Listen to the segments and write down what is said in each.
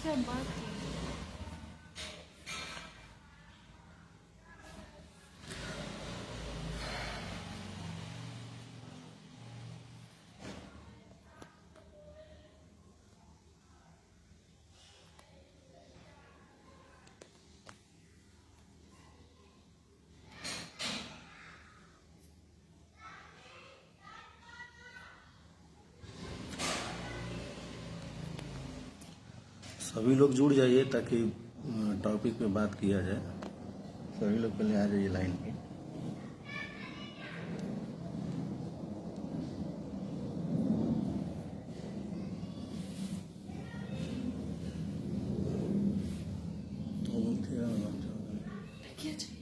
से बात की। सभी लोग जुड़ जाइए ताकि टॉपिक पे बात किया जाए। सभी लोग पहले आ जाइए लाइन पे। क्या चाहिए?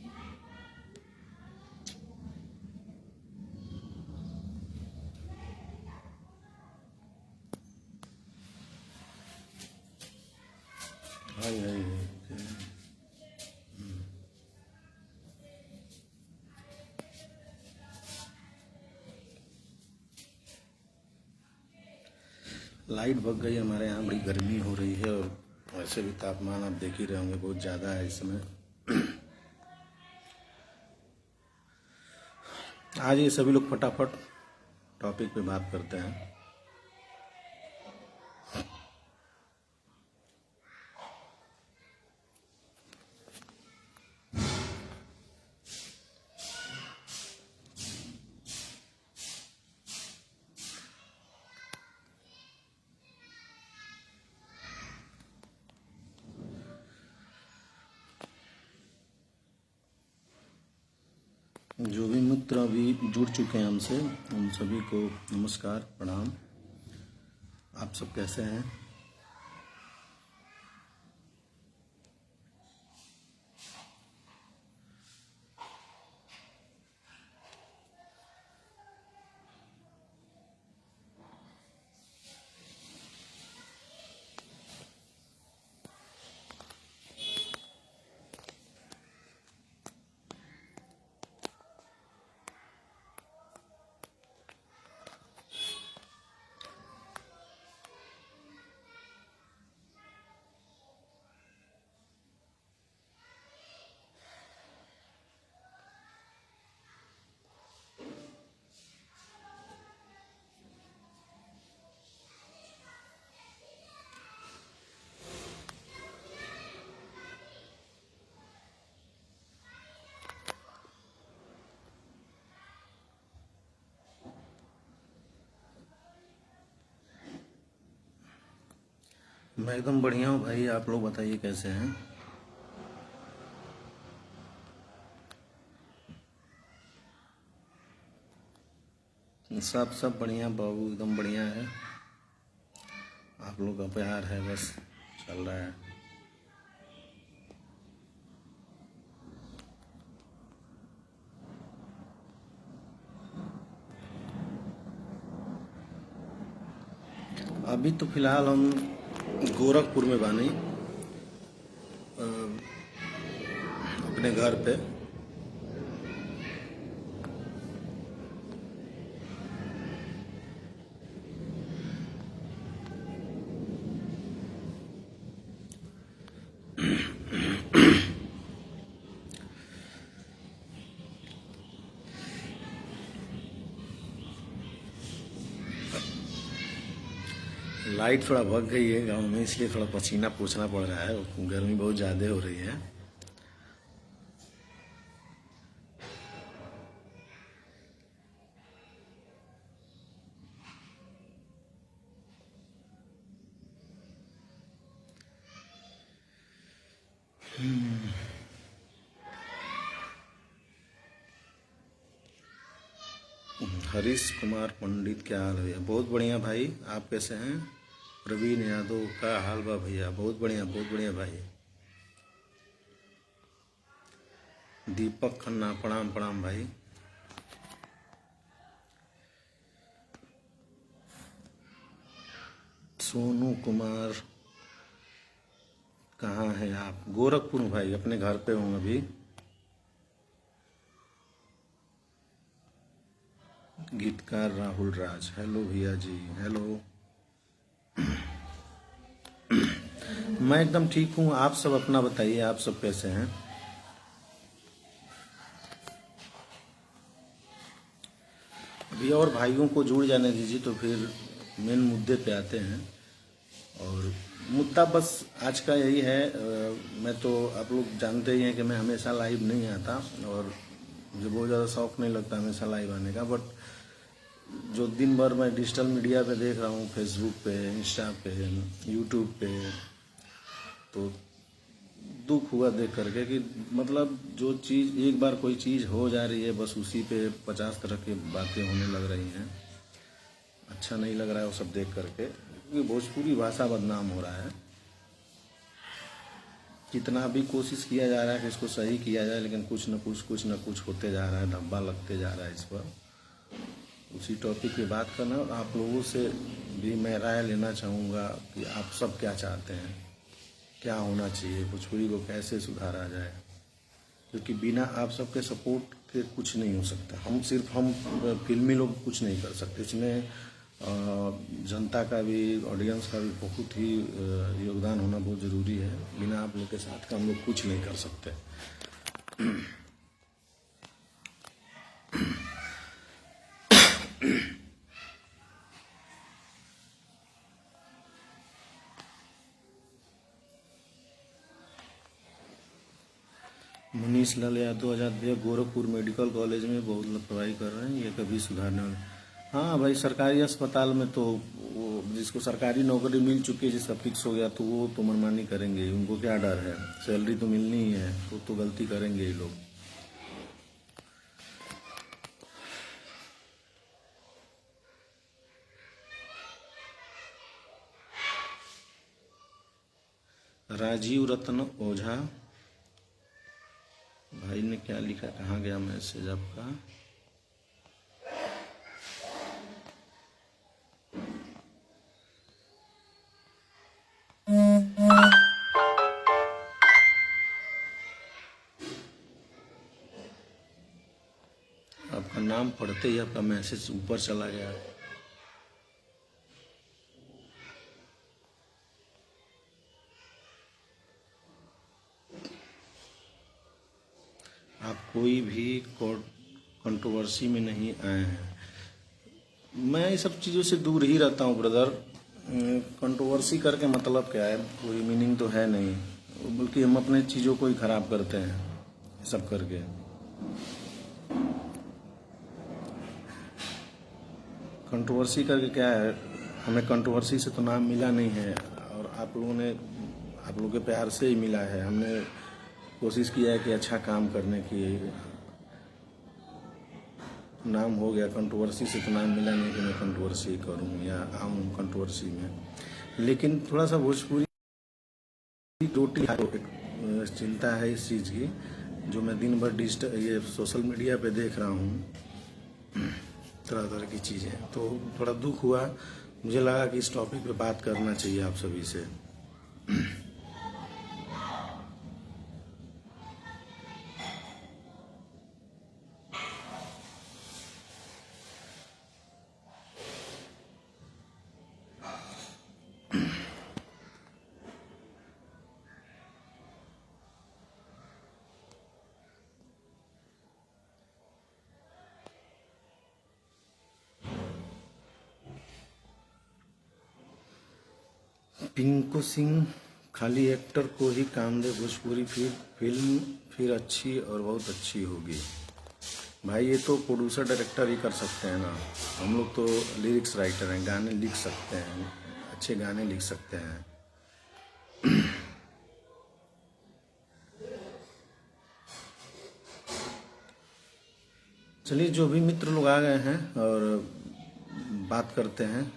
हाय हाय लाइट भग गई। हमारे यहाँ बड़ी गर्मी हो रही है और वैसे भी तापमान आप देख ही रहे होंगे, बहुत ज़्यादा है इस समय। आज ये सभी लोग फटाफट टॉपिक पे बात करते हैं। जो भी मित्र अभी जुड़ चुके हैं हमसे, उन सभी को नमस्कार, प्रणाम। आप सब कैसे हैं? मैं एकदम बढ़िया हूँ भाई। आप लोग बताइए कैसे हैं? सब बढ़िया बाबू, एकदम बढ़िया है। आप लोग का प्यार है, बस चल रहा है। अभी तो फिलहाल हम गोरखपुर में बानी, अपने घर पे। लाइट थोड़ा भग गई है गांव में, इसलिए थोड़ा पसीना पोंछना पड़ रहा है। गर्मी बहुत ज़्यादा हो रही है। हरीश कुमार पंडित, क्या हाल है भैया? बहुत बढ़िया भाई, आप कैसे हैं? प्रवीण यादव, का हाल बा भैया? बहुत बढ़िया भाई। दीपक खन्ना, प्रणाम प्रणाम भाई। सोनू कुमार, कहाँ हैं आप? गोरखपुर में भाई, अपने घर पे हूँ अभी। गीतकार राहुल राज, हेलो भैया जी, हेलो। मैं एकदम ठीक हूँ। आप सब अपना बताइए, आप सब कैसे हैं? अभी और भाइयों को जुड़ जाने दीजिए तो फिर मेन मुद्दे पे आते हैं। और मुद्दा बस आज का यही है। मैं तो आप लोग जानते ही हैं कि मैं हमेशा लाइव नहीं आता और मुझे बहुत ज़्यादा शौक नहीं लगता हमेशा लाइव आने का। बट जो दिन भर मैं डिजिटल मीडिया पे देख रहा हूँ, फेसबुक पे, इंस्टा पे, यूट्यूब पे, तो दुख हुआ देख करके कि मतलब जो चीज़ एक बार कोई चीज़ हो जा रही है बस उसी पे 50 तरह की बातें होने लग रही हैं। अच्छा नहीं लग रहा है वो सब देख करके, क्योंकि भोजपुरी भाषा बदनाम हो रहा है। कितना भी कोशिश किया जा रहा है कि इसको सही किया जाए, लेकिन कुछ न कुछ होते जा रहा है, धब्बा लगते जा रहा है इस पर। उसी टॉपिक पे बात करना और आप लोगों से भी मैं राय लेना चाहूँगा कि आप सब क्या चाहते हैं, क्या होना चाहिए, भोजपुरी को कैसे सुधारा जाए। क्योंकि बिना आप सबके सपोर्ट के कुछ नहीं हो सकता। हम फिल्मी लोग कुछ नहीं कर सकते। इसमें जनता का भी, ऑडियंस का भी बहुत ही योगदान होना बहुत ज़रूरी है। बिना आप लोग के साथ का हम लोग कुछ नहीं कर सकते। मनीष लाल यादव आजाद भैया गोरखपुर मेडिकल कॉलेज में बहुत लापरवाही कर रहे हैं, ये कभी सुधारने वाले। हाँ भाई, सरकारी अस्पताल में तो वो जिसको सरकारी नौकरी मिल चुकी है, जिसका फिक्स हो गया, तो वो तो मनमानी करेंगे। उनको क्या डर है, सैलरी तो मिलनी ही है, तो गलती करेंगे ये लोग। राजीव रत्न ओझा भाई ने क्या लिखा, कहाँ गया मैसेज आपका? आपका नाम पढ़ते ही आपका मैसेज ऊपर चला गया। आप कोई भी कंट्रोवर्सी में नहीं आए हैं। मैं ये सब चीज़ों से दूर ही रहता हूँ ब्रदर। कंट्रोवर्सी करके मतलब क्या है, कोई मीनिंग तो है नहीं, बल्कि हम अपने चीज़ों को ही खराब करते हैं ये सब करके। कंट्रोवर्सी करके क्या है, हमें कंट्रोवर्सी से तो नाम मिला नहीं है, और आप लोगों के प्यार से ही मिला है। हमने कोशिश किया है कि अच्छा काम करने की, नाम हो गया। कंट्रोवर्सी से तो नाम मिला नहीं कि मैं कंट्रोवर्सी करूं या आऊँ कंट्रोवर्सी में। लेकिन थोड़ा सा भोजपुरी रोटी चिंता है इस चीज़ की, जो मैं दिन भर डिजिटल ये सोशल मीडिया पे देख रहा हूँ, तरह तरह की चीज़ें, तो थोड़ा दुख हुआ। मुझे लगा कि इस टॉपिक पे बात करना चाहिए आप सभी से। पिंकू सिंह, खाली एक्टर को ही काम दे, भोजपुरी फिल्म फिर अच्छी और बहुत अच्छी होगी। भाई ये तो प्रोड्यूसर डायरेक्टर ही कर सकते हैं ना, हम लोग तो लिरिक्स राइटर हैं, गाने लिख सकते हैं, अच्छे गाने लिख सकते हैं। चलिए, जो भी मित्र लोग आ गए हैं और बात करते हैं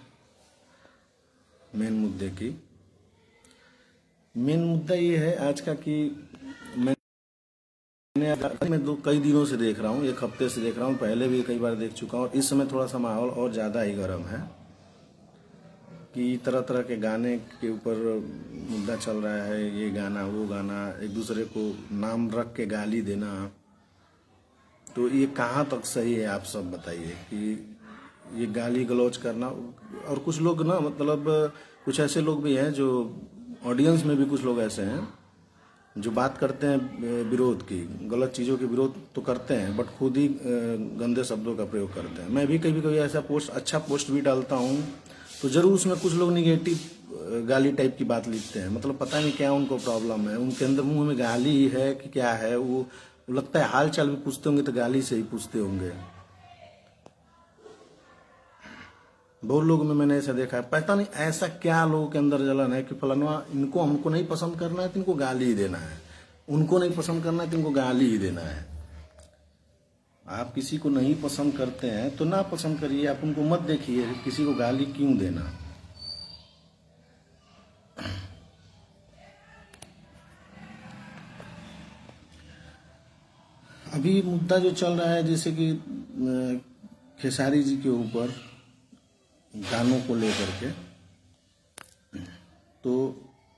मेन मुद्दे की। मेन मुद्दा ये है आज का कि मैं कई दिनों से देख रहा हूँ, एक हफ्ते से देख रहा हूँ, पहले भी कई बार देख चुका हूँ, और इस समय थोड़ा सा माहौल और ज़्यादा ही गर्म है कि तरह तरह के गाने के ऊपर मुद्दा चल रहा है। ये गाना, वो गाना, एक दूसरे को नाम रख के गाली देना। तो ये कहाँ तक सही है, आप सब बताइए कि ये गाली गलौज करना। और कुछ लोग ना, मतलब कुछ ऐसे लोग भी हैं जो ऑडियंस में भी कुछ लोग ऐसे हैं जो बात करते हैं विरोध की, गलत चीज़ों के विरोध तो करते हैं बट खुद ही गंदे शब्दों का प्रयोग करते हैं। मैं भी कभी कभी ऐसा पोस्ट, अच्छा पोस्ट भी डालता हूँ तो ज़रूर उसमें कुछ लोग निगेटिव गाली टाइप की बात लिखते हैं। मतलब पता नहीं क्या उनको प्रॉब्लम है, उनके अंदर मुंह में गाली ही है कि क्या है। वो लगता है हाल चाल भी पूछते होंगे तो गाली से ही पूछते होंगे। बहुत लोगों में मैंने ऐसा देखा है, पता नहीं ऐसा क्या लोगों के अंदर जलन है कि फलाना इनको हमको नहीं पसंद करना है तो इनको गाली ही देना है, उनको नहीं पसंद करना है तो इनको गाली ही देना है। आप किसी को नहीं पसंद करते हैं तो ना पसंद करिए, आप उनको मत देखिए, किसी को गाली क्यों देना। अभी मुद्दा जो चल रहा है जैसे कि खेसारी जी के ऊपर गानों को लेकर के, तो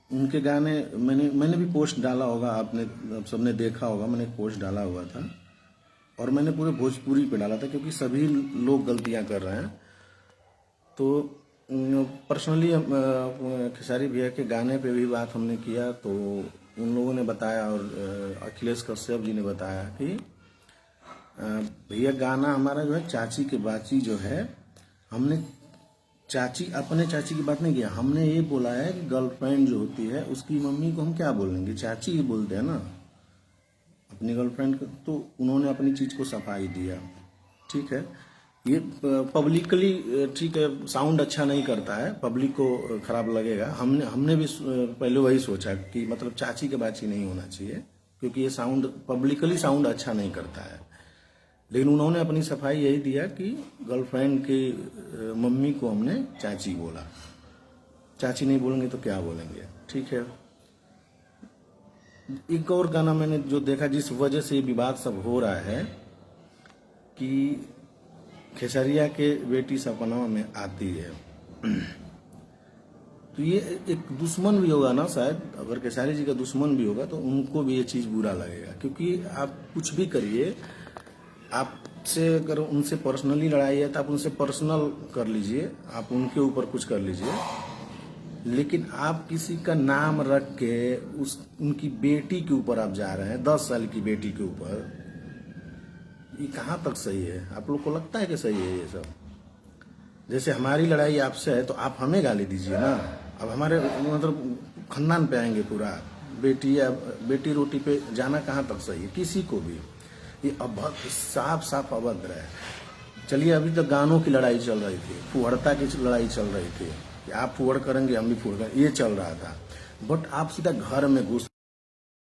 उनके गाने मैंने भी पोस्ट डाला होगा, आपने सबने देखा होगा, मैंने पोस्ट डाला हुआ था और मैंने पूरे भोजपुरी पे डाला था क्योंकि सभी लोग गलतियां कर रहे हैं। तो पर्सनली खेसारी भैया के गाने पे भी बात हमने किया तो उन लोगों ने बताया और अखिलेश कश्यप जी ने बताया कि भैया गाना हमारा जो है चाची के बाची जो है, हमने चाची अपने चाची की बात नहीं किया, हमने ये बोला है कि गर्लफ्रेंड जो होती है उसकी मम्मी को हम क्या बोलेंगे, चाची ही बोलते हैं ना अपनी गर्लफ्रेंड को। तो उन्होंने अपनी चीज को सफाई दिया, ठीक है। ये पब्लिकली ठीक है, साउंड अच्छा नहीं करता है, पब्लिक को खराब लगेगा। हमने भी पहले वही सोचा कि मतलब चाची के बाची नहीं होना चाहिए क्योंकि ये साउंड पब्लिकली साउंड अच्छा नहीं करता है। लेकिन उन्होंने अपनी सफाई यही दिया कि गर्लफ्रेंड की मम्मी को हमने चाची बोला, चाची नहीं बोलेंगे तो क्या बोलेंगे, ठीक है। एक और गाना मैंने जो देखा जिस वजह से ये विवाद सब हो रहा है कि खेसरिया के बेटी सपना में आती है, तो ये एक दुश्मन भी होगा ना शायद, अगर खेसारी जी का दुश्मन भी होगा तो उनको भी ये चीज बुरा लगेगा। क्योंकि आप कुछ भी करिए, आपसे अगर उनसे पर्सनली लड़ाई है तो आप उनसे पर्सनल कर लीजिए, आप उनके ऊपर कुछ कर लीजिए, लेकिन आप किसी का नाम रख के उनकी बेटी के ऊपर आप जा रहे हैं, 10 साल की बेटी के ऊपर, ये कहाँ तक सही है? आप लोग को लगता है कि सही है ये सब? जैसे हमारी लड़ाई आपसे है तो आप हमें गाली दीजिए ना। अब हमारे मतलब खानदान पे आएंगे पूरा, बेटी या बेटी रोटी पे जाना कहाँ तक सही है किसी को भी? ये अभद्र, साफ साफ अभद्र है। चलिए अभी तक गानों की लड़ाई चल रही थी, फुहड़ता की लड़ाई चल रही थी कि आप फुहड़ करेंगे हम भी फुहड़ करेंगे, ये चल रहा था। बट आप सीधा घर में घुस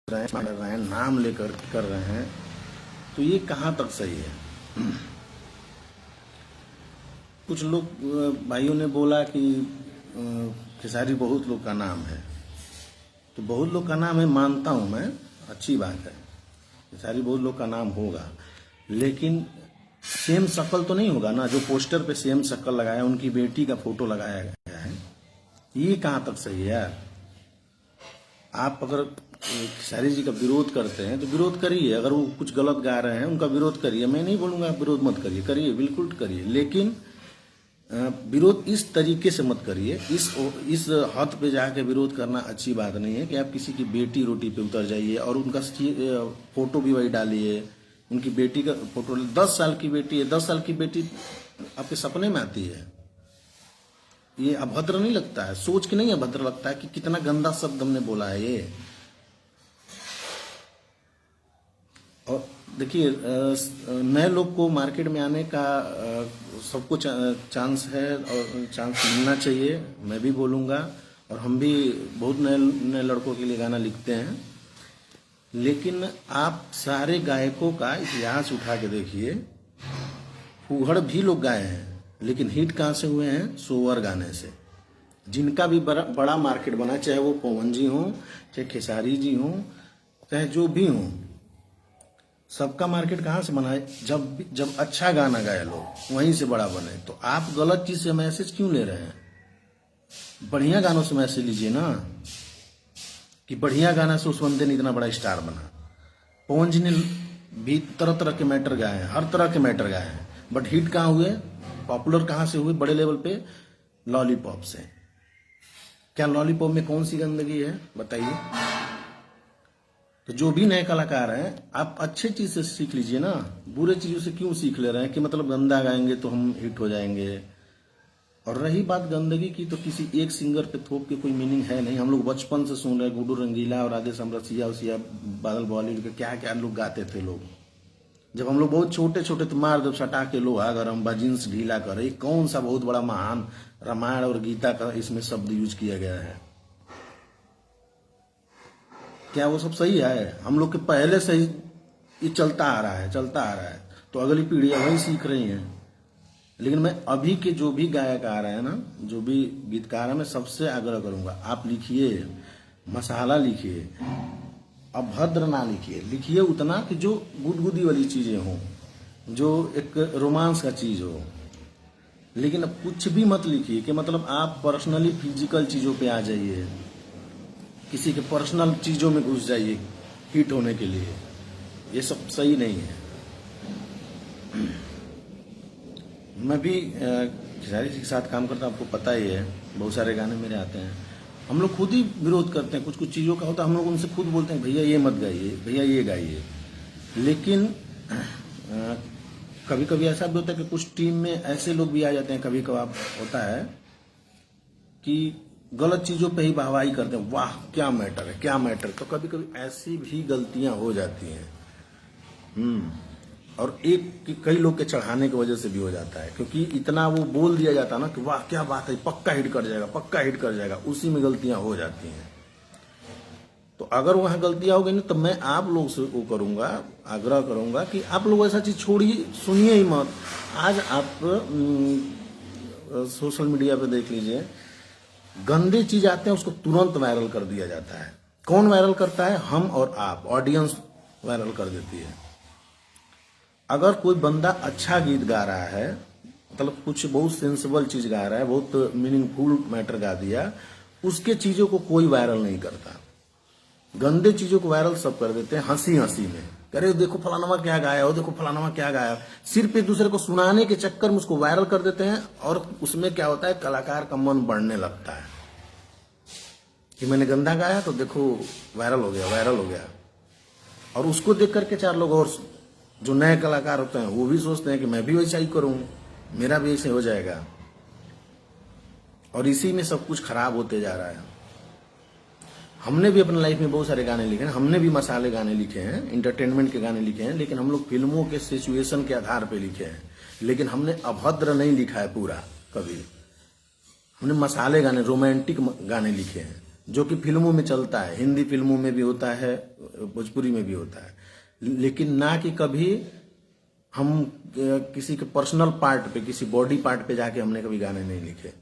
रहे हैं, नाम लेकर कर रहे हैं, तो ये कहाँ तक सही है? कुछ लोग भाइयों ने बोला कि खेसारी बहुत लोग का नाम है, तो बहुत लोग का नाम है मानता हूं मैं, अच्छी बात है, खेसारी बहुत लोग का नाम होगा, लेकिन सेम शक्ल तो नहीं होगा ना। जो पोस्टर पे सेम शक्ल लगाया, उनकी बेटी का फोटो लगाया गया है, ये कहाँ तक सही है यार? आप अगर खेसारी जी का विरोध करते हैं तो विरोध करिए, अगर वो कुछ गलत गा रहे हैं उनका विरोध करिए, मैं नहीं बोलूंगा आप विरोध मत करिए, करिए बिल्कुल करिए, लेकिन विरोध इस तरीके से मत करिए। इस हद पे जाके विरोध करना अच्छी बात नहीं है कि आप किसी की बेटी रोटी पे उतर जाइए और उनका फोटो भी वही डालिए, उनकी बेटी का फोटो। 10 साल की बेटी है, 10 साल की बेटी आपके सपने में आती है, ये अभद्र नहीं लगता है? सोच के नहीं अभद्र लगता है कि कितना गंदा शब्द हमने बोला है ये? और देखिए नए लोग को मार्केट में आने का सबको चांस है और चांस मिलना चाहिए, मैं भी बोलूँगा, और हम भी बहुत नए लड़कों के लिए गाना लिखते हैं। लेकिन आप सारे गायकों का इतिहास उठा के देखिए, फूहड़ भी लोग गाए हैं, लेकिन हिट कहाँ से हुए हैं? सोवर गाने से। जिनका भी बड़ा मार्केट बना, चाहे वो पवन जी हों, चाहे खेसारी जी हों, चाहे जो भी हों, सबका मार्केट कहाँ से बना है? जब अच्छा गाना गाए लोग, वहीं से बड़ा बने। तो आप गलत चीज से मैसेज क्यों ले रहे हैं? बढ़िया गानों से मैसेज लीजिए ना, कि बढ़िया गाना से उस बंदे ने इतना बड़ा स्टार बना। पवन जी ने भी तरह तरह के मैटर गाए हैं, हर तरह के मैटर गाए हैं, बट हिट कहाँ हुए, पॉपुलर कहाँ से हुए बड़े लेवल पे? लॉलीपॉप से। क्या लॉलीपॉप में कौन सी गंदगी है बताइए? तो जो भी नए कलाकार हैं, आप अच्छे चीज से सीख लीजिए ना, बुरे चीजों से क्यों सीख ले रहे हैं कि मतलब गंदा गाएंगे तो हम हिट हो जाएंगे। और रही बात गंदगी की, तो किसी एक सिंगर पे थोप के कोई मीनिंग है नहीं। हम लोग बचपन से सुन रहे, गुड्डू रंगीला और राधे समरसिया उसिया, बादल बॉलीवुड के क्या क्या लोग गाते थे लोग। जब हम लोग बहुत छोटे छोटे तो मार दो सटा के लोहा गरम बा जींस ढीला करे, ये कौन सा बहुत बड़ा महान रामायण और गीता का इसमें शब्द यूज किया गया है? क्या वो सब सही है? हम लोग के पहले से ही ये चलता आ रहा है, चलता आ रहा है, तो अगली पीढ़ियां वही सीख रही हैं। लेकिन मैं अभी के जो भी गायक आ रहे हैं ना, जो भी गीतकार है, मैं सबसे आग्रह करूंगा, आप लिखिए, मसाला लिखिए, अभद्र ना लिखिए। लिखिए उतना कि जो गुदगुदी वाली चीजें हों, जो एक रोमांस का चीज हो। लेकिन अब कुछ भी मत लिखिए कि मतलब आप पर्सनली फिजिकल चीजों पे आ जाइए, किसी के पर्सनल चीजों में घुस जाइए हिट होने के लिए। ये सब सही नहीं है। मैं भी खेसारी जी के साथ काम करता हूं, आपको पता ही है, बहुत सारे गाने मेरे आते हैं। हम लोग खुद ही विरोध करते हैं, कुछ कुछ चीज़ों का होता है, हम लोग उनसे खुद बोलते हैं भैया ये मत गाइए, भैया ये गाइए। लेकिन कभी कभी ऐसा भी होता है कि कुछ टीम में ऐसे लोग भी आ जाते हैं, कभी कभार होता है कि गलत चीज़ों पे ही वाहवाही करते हैं, वाह क्या मैटर है, क्या मैटर। तो कभी कभी ऐसी भी गलतियां हो जाती हैं। और एक कई लोग के चढ़ाने की वजह से भी हो जाता है, क्योंकि इतना वो बोल दिया जाता है ना कि वाह क्या बात है, पक्का हिट कर जाएगा, पक्का हिट कर जाएगा, उसी में गलतियां हो जाती हैं। तो अगर वहां गलतियां हो गई ना, तो मैं आप लोग से वो करूंगा, आग्रह करूंगा कि आप लोग ऐसा चीज छोड़िए, सुनिए ही मत। आज आप सोशल मीडिया पे देख लीजिए, गंदे चीज आते हैं उसको तुरंत वायरल कर दिया जाता है। कौन वायरल करता है? हम और आप, ऑडियंस वायरल कर देती है। अगर कोई बंदा अच्छा गीत गा रहा है, मतलब कुछ बहुत सेंसिबल चीज गा रहा है, बहुत मीनिंगफुल मैटर गा दिया, उसके चीजों को कोई वायरल नहीं करता। गंदे चीजों को वायरल सब कर देते हैं हंसी हंसी में, करे देखो फलाना क्या गाया हो, देखो फलाना क्या गाया। सिर्फ एक दूसरे को सुनाने के चक्कर में उसको वायरल कर देते हैं। और उसमें क्या होता है, कलाकार का मन बढ़ने लगता है कि मैंने गंदा गाया तो देखो वायरल हो गया, वायरल हो गया। और उसको देख करके चार लोग और जो नए कलाकार होते हैं वो भी सोचते हैं कि मैं भी वैसा ही करूं, मेरा भी ऐसे हो जाएगा। और इसी में सब कुछ खराब होते जा रहा है। हमने भी अपनी लाइफ में बहुत सारे गाने लिखे हैं, हमने भी मसाले गाने लिखे हैं, इंटरटेनमेंट के गाने लिखे हैं, लेकिन हम लोग फिल्मों के सिचुएशन के आधार पे लिखे हैं। लेकिन हमने अभद्र नहीं लिखा है पूरा कभी। हमने मसाले गाने, रोमांटिक गाने लिखे हैं, जो कि फिल्मों में चलता है, हिंदी फिल्मों में भी होता है, भोजपुरी में भी होता है। लेकिन ना कि कभी हम किसी के पर्सनल पार्ट पे, किसी बॉडी पार्ट पे जाके हमने कभी गाने नहीं लिखे।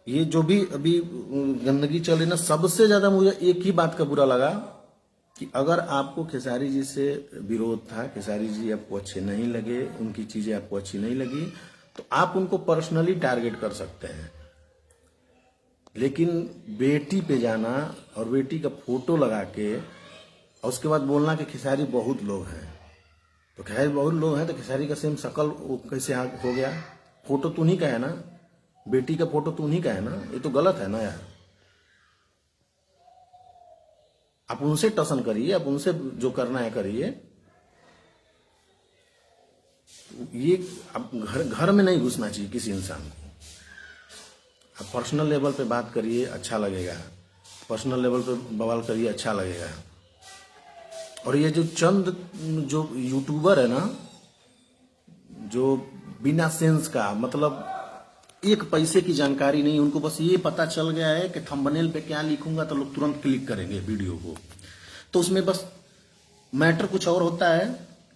ये जो भी अभी गंदगी चल रही ना, सबसे ज्यादा मुझे एक ही बात का बुरा लगा कि अगर आपको खेसारी जी से विरोध था, खेसारी जी आपको अच्छे नहीं लगे, उनकी चीजें आपको अच्छी नहीं लगी, तो आप उनको पर्सनली टारगेट कर सकते हैं। लेकिन बेटी पे जाना और बेटी का फोटो लगा के और उसके बाद बोलना कि खेसारी बहुत लोग हैं, तो खेसारी बहुत लोग हैं तो खेसारी का सेम शक्ल कैसे हो गया? फोटो तो उन्हीं का है ना, बेटी का फोटो तो उन्हीं का है ना, ये तो गलत है ना यार। आप उनसे टसन करिए, आप उनसे जो करना है करिए। ये आप घर में नहीं घुसना चाहिए किसी इंसान को। आप पर्सनल लेवल पे बात करिए, अच्छा लगेगा, पर्सनल लेवल पे बवाल करिए, अच्छा लगेगा। और ये जो चंद जो यूट्यूबर है ना, जो बिना सेंस का, मतलब एक पैसे की जानकारी नहीं, उनको बस ये पता चल गया है कि थंबनेल पे क्या लिखूंगा तो लोग तुरंत क्लिक करेंगे वीडियो को, तो उसमें बस मैटर कुछ और होता है,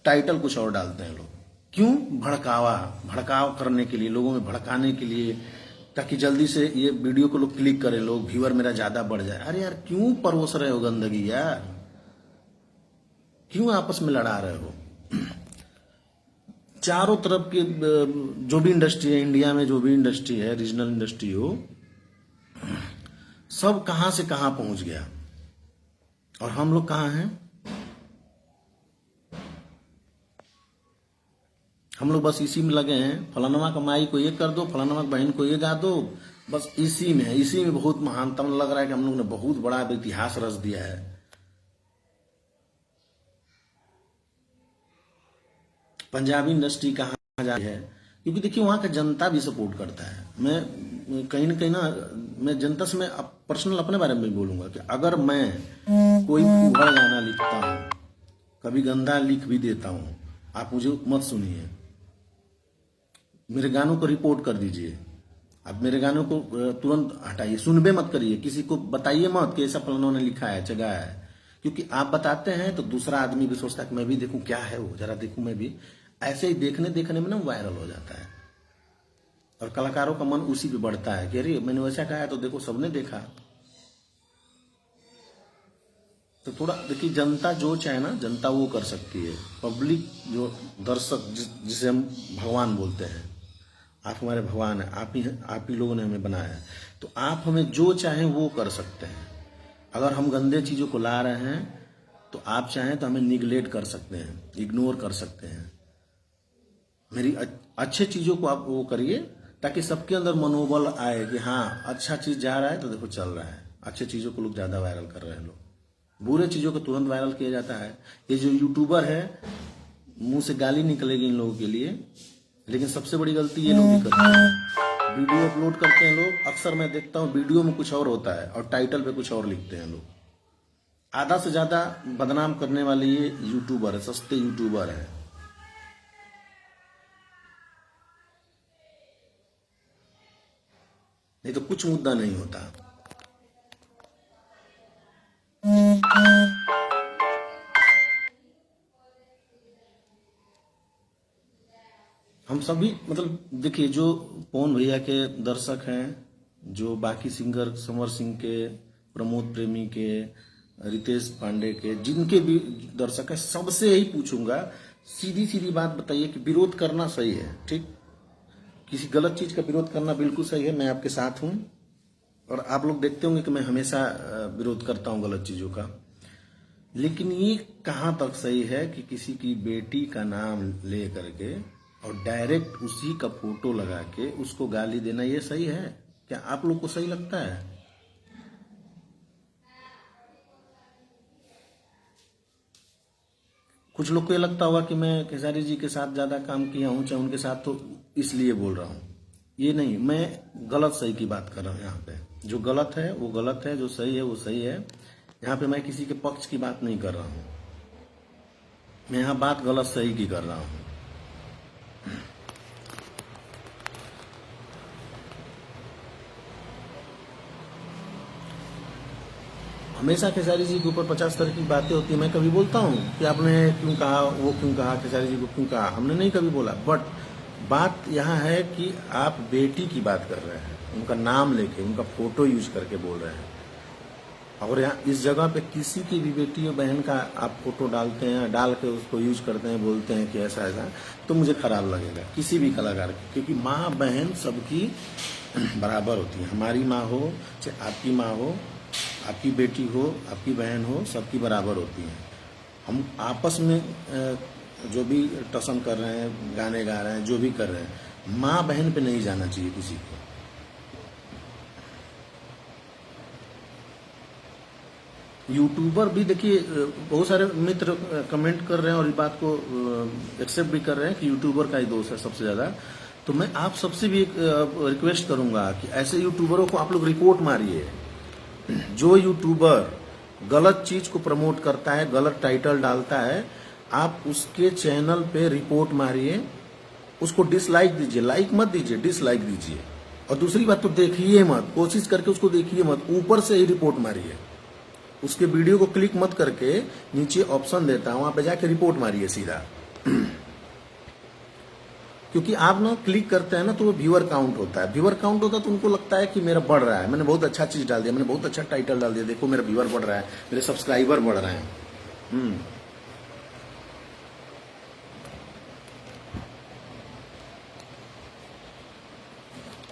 टाइटल कुछ और डालते हैं लोग। क्यों? भड़काव करने के लिए, लोगों में भड़काने के लिए, ताकि जल्दी से ये वीडियो को लोग क्लिक करें, लोग व्यूअर मेरा ज्यादा बढ़ जाए। अरे यार क्यों परोस रहे हो गंदगी यार? क्यों आपस में लड़ा रहे हो? चारों तरफ के जो भी इंडस्ट्री है इंडिया में, जो भी इंडस्ट्री है, रीजनल इंडस्ट्री हो, सब कहां से कहां पहुंच गया और हम लोग कहां हैं? हम लोग बस इसी में लगे हैं, फलानमा का माई को ये कर दो, फलानमा का बहन को ये गा दो, बस इसी में है। इसी में बहुत महानता लग रहा है कि हम लोग ने बहुत बड़ा इतिहास रच दिया है। पंजाबी इंडस्ट्री कहाँ जा रही है, क्योंकि देखिए वहां का जनता भी सपोर्ट करता है। मैं कहीं ना मैं जनता से मैं पर्सनल अपने बारे में भी बोलूंगा कि अगर मैं कोई फूहड़ गाना लिखता हूँ, कभी गंदा लिख भी देता हूँ, आप मुझे मत सुनिए, मेरे गानों को रिपोर्ट कर दीजिए, आप मेरे गानों को तुरंत हटाइए, सुनबे मत करिए, किसी को बताइए मत कि ऐसा फलाना ने लिखा है, जगाया है। क्योंकि आप बताते हैं तो दूसरा आदमी भी सोचता है कि मैं भी देखूं क्या है वो, जरा देखूं मैं भी। ऐसे ही देखने देखने में ना वायरल हो जाता है, और कलाकारों का मन उसी पे बढ़ता है कि अरे मैंने वैसा कहा है तो देखो सबने देखा। तो थोड़ा देखिए, जनता जो चाहे ना, जनता वो कर सकती है। पब्लिक जो दर्शक जिसे हम भगवान बोलते हैं, आप हमारे भगवान हैं, आप ही लोगों ने हमें बनाया है, तो आप हमें जो चाहें वो कर सकते हैं। अगर हम गंदे चीज़ों को ला रहे हैं तो आप चाहें तो हमें निगलेक्ट कर सकते हैं, इग्नोर कर सकते हैं। मेरी अच्छे चीज़ों को आप वो करिए, ताकि सबके अंदर मनोबल आए कि हाँ अच्छा चीज़ जा रहा है तो देखो चल रहा है। अच्छे चीज़ों को लोग ज़्यादा वायरल कर रहे हैं, लोग बुरे चीज़ों को तुरंत वायरल किया जाता है। ये जो यूट्यूबर है, मुंह से गाली निकलेगी इन लोगों के लिए, लेकिन सबसे बड़ी गलती ये लोग भी करते हैं। वीडियो अपलोड करते हैं लोग, अक्सर मैं देखता हूँ वीडियो में कुछ और होता है और टाइटल पे कुछ और लिखते हैं लोग। आधा से ज्यादा बदनाम करने वाले ये यूट्यूबर है, सस्ते यूट्यूबर है। नहीं तो कुछ मुद्दा नहीं होता। हम सभी मतलब देखिए, जो पवन भैया के दर्शक हैं, जो बाकी सिंगर समर सिंह के, प्रमोद प्रेमी के, रितेश पांडे के, जिनके भी दर्शक हैं, सबसे यही पूछूंगा, सीधी सीधी बात बताइए कि विरोध करना सही है, ठीक? किसी गलत चीज का विरोध करना बिल्कुल सही है, मैं आपके साथ हूं। और आप लोग देखते होंगे कि मैं हमेशा विरोध करता हूं गलत चीजों का। लेकिन ये कहां तक सही है कि किसी की बेटी का नाम ले करके और डायरेक्ट उसी का फोटो लगा के उसको गाली देना, ये सही है क्या? आप लोग को सही लगता है? कुछ लोग को ये लगता होगा कि मैं खेसारी जी के साथ ज्यादा काम किया हूं, चाहे उनके साथ, तो इसलिए बोल रहा हूं। ये नहीं, मैं गलत सही की बात कर रहा हूं। यहाँ पे जो गलत है वो गलत है, जो सही है वो सही है। यहाँ पे मैं किसी के पक्ष की बात नहीं कर रहा हूं, मैं यहाँ बात गलत सही की कर रहा हूं। हमेशा खेसारी जी के ऊपर 50 तरह की बातें होती है। मैं कभी बोलता हूँ कि आपने क्यों कहा, वो क्यों कहा, खेसारी जी को क्यों कहा? हमने नहीं कभी बोला। बट बात यहाँ है कि आप बेटी की बात कर रहे हैं, उनका नाम लेके, उनका फोटो यूज करके बोल रहे हैं। और यहाँ इस जगह पे किसी की भी बेटी और बहन का आप फोटो डालते हैं, डाल के उसको यूज करते हैं, बोलते हैं कि ऐसा ऐसा, तो मुझे खराब लगेगा किसी भी कलाकार की। क्योंकि माँ बहन सबकी बराबर होती है। हमारी माँ हो, चाहे आपकी माँ हो, आपकी बेटी हो, आपकी बहन हो, सबकी बराबर होती है। हम आपस में जो भी टसन कर रहे हैं, गाने गा रहे हैं, जो भी कर रहे हैं, माँ बहन पे नहीं जाना चाहिए किसी को। यूट्यूबर भी देखिए, बहुत सारे मित्र कमेंट कर रहे हैं और इस बात को एक्सेप्ट भी कर रहे हैं कि यूट्यूबर का ही दोष है सबसे ज्यादा। तो मैं आप सबसे भी एक रिक्वेस्ट करूंगा कि ऐसे यूट्यूबरों को आप लोग रिपोर्ट मारिए। जो यूट्यूबर गलत चीज को प्रमोट करता है, गलत टाइटल डालता है, आप उसके चैनल पे रिपोर्ट मारिए, उसको डिसलाइक दीजिए, लाइक मत दीजिए, डिसलाइक दीजिए। और दूसरी बात तो देखिए मत, कोशिश करके उसको देखिए मत, ऊपर से ही रिपोर्ट मारिए। उसके वीडियो को क्लिक मत करके नीचे ऑप्शन देता है, वहां पे जाके रिपोर्ट मारिए सीधा। क्योंकि आप ना क्लिक करते हैं ना, तो वो व्यूअर काउंट होता है। व्यूअर काउंट होता है तो उनको लगता है कि मेरा बढ़ रहा है, मैंने बहुत अच्छा चीज डाल दिया, मैंने बहुत अच्छा टाइटल डाल दिया, देखो मेरा व्यूअर बढ़ रहा है, मेरे सब्सक्राइबर बढ़ रहे हैं।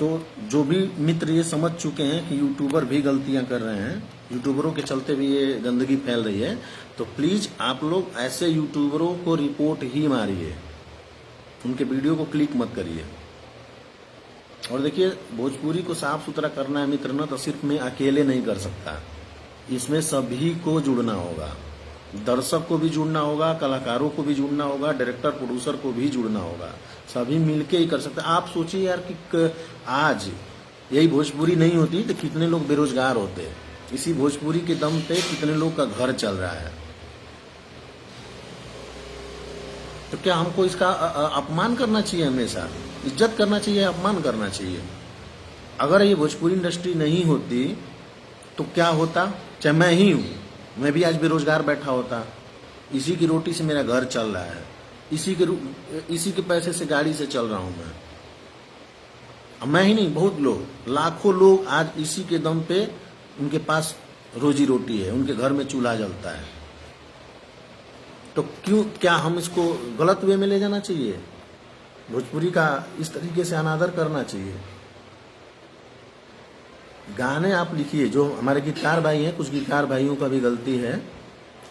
तो जो भी मित्र ये समझ चुके हैं कि यूट्यूबर भी गलतियां कर रहे हैं, यूट्यूबरों के चलते भी ये गंदगी फैल रही है, तो प्लीज आप लोग ऐसे यूट्यूबरों को रिपोर्ट ही मारिए। उनके वीडियो को क्लिक मत करिए। और देखिए, भोजपुरी को साफ सुथरा करना है मित्र ना, तो सिर्फ मैं अकेले नहीं कर सकता, इसमें सभी को जुड़ना होगा। दर्शक को भी जुड़ना होगा, कलाकारों को भी जुड़ना होगा, डायरेक्टर प्रोड्यूसर को भी जुड़ना होगा, सभी मिलके ही कर सकते हैं। आप सोचिए यार कि आज यही भोजपुरी नहीं होती तो कितने लोग बेरोजगार होते, इसी भोजपुरी के दम पे कितने लोग का घर चल रहा है। तो क्या हमको इसका अपमान करना चाहिए? हमेशा इज्जत करना चाहिए, अपमान करना चाहिए? अगर ये भोजपुरी इंडस्ट्री नहीं होती तो क्या होता? चाहे मैं ही हूँ, मैं भी आज बेरोजगार बैठा होता, इसी की रोटी से मेरा घर चल रहा है, इसी के पैसे से गाड़ी से चल रहा हूँ मैं। मैं ही नहीं, बहुत लोग, लाखों लोग आज इसी के दम पे उनके पास रोजी रोटी है, उनके घर में चूल्हा जलता है। तो क्या हम इसको गलत वे में ले जाना चाहिए? भोजपुरी का इस तरीके से अनादर करना चाहिए? गाने आप लिखिए, जो हमारे गीतकार भाई हैं, कुछ गीतकार भाइयों का भी गलती है,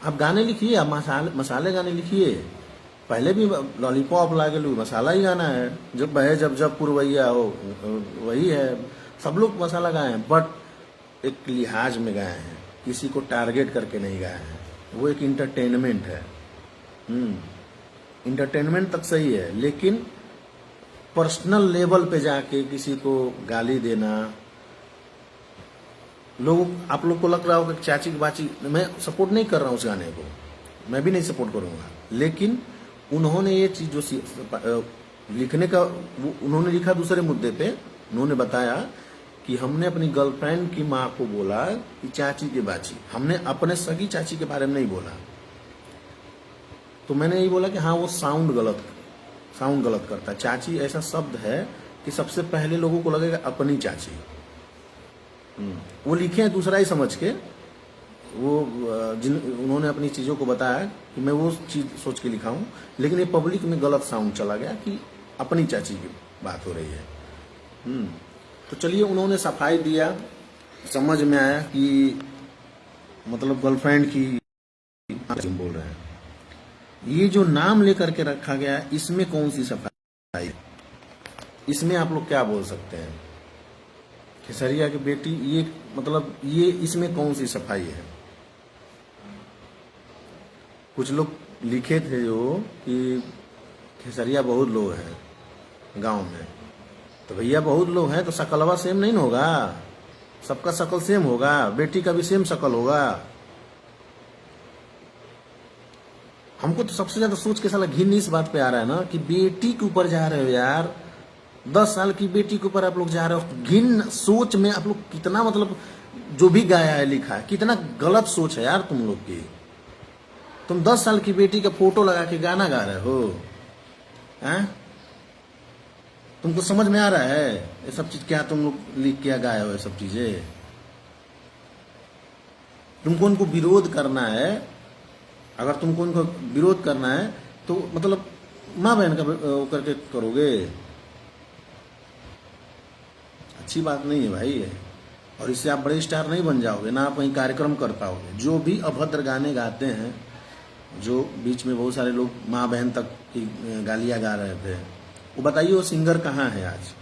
आप गाने लिखिए, आप मसाले गाने लिखिए। पहले भी लॉलीपॉप लागे लो, मसाला ही गाना है, जब बहे जब पुरवैया हो, वही है। सब लोग मसाला गाए हैं, बट एक लिहाज में गाए हैं, किसी को टारगेट करके नहीं गाए हैं। वो एक इंटरटेनमेंट है। इंटरटेनमेंट तक सही है, लेकिन पर्सनल लेवल पे जाके किसी को गाली देना, आप लोग को लग रहा होगा कि चाची की बाची, मैं सपोर्ट नहीं कर रहा हूँ उस गाने को, मैं भी नहीं सपोर्ट करूंगा, लेकिन उन्होंने ये चीज जो लिखने का, उन्होंने लिखा दूसरे मुद्दे पे, उन्होंने बताया कि हमने अपनी गर्लफ्रेंड की माँ को बोला कि चाची की बाची, हमने अपने सगी चाची के बारे में नहीं बोला। तो मैंने यही बोला कि हाँ, वो साउंड गलत करता है। चाची ऐसा शब्द है कि सबसे पहले लोगों को लगेगा अपनी चाची। वो लिखे हैं दूसरा ही समझ के, वो उन्होंने अपनी चीज़ों को बताया कि मैं वो चीज़ सोच के लिखा हूँ, लेकिन ये पब्लिक में गलत साउंड चला गया कि अपनी चाची की बात हो रही है। तो चलिए, उन्होंने सफाई दिया, समझ में आया कि मतलब गर्लफ्रेंड की बोल रहे हैं। ये जो नाम लेकर के रखा गया, इसमें कौन सी सफाई है? इसमें आप लोग क्या बोल सकते हैं? खेसरिया की बेटी, ये मतलब ये इसमें कौन सी सफाई है? कुछ लोग लिखे थे जो कि खेसरिया बहुत लोग हैं गांव में, तो भैया बहुत लोग हैं तो शकलवा सेम नहीं होगा, सबका शकल सेम होगा, बेटी का भी सेम शकल होगा। हमको तो सबसे ज्यादा सोच के साला घिन इस बात पे आ रहा है ना कि बेटी के ऊपर जा रहे हो यार, 10 साल की बेटी के ऊपर आप लोग जा रहे हो। घिन सोच में आप लोग कितना, मतलब जो भी गाया है लिखा है, कितना गलत सोच है यार तुम लोग की। तुम 10 साल की बेटी का फोटो लगा के गाना गा रहे हो, हैं? तुमको समझ में आ रहा है ये सब चीज? क्या तुम लोग लिख के गाए हो ये सब चीजें? तुमको उनको विरोध करना है, अगर तुमको उनको विरोध करना है तो मतलब माँ बहन का करके करोगे, अच्छी बात नहीं है भाई ये। और इससे आप बड़े स्टार नहीं बन जाओगे, ना आप कहीं कार्यक्रम कर पाओगे। जो भी अभद्र गाने गाते हैं, जो बीच में बहुत सारे लोग माँ बहन तक की गालियां गा रहे थे, वो बताइए वो सिंगर कहाँ है आज?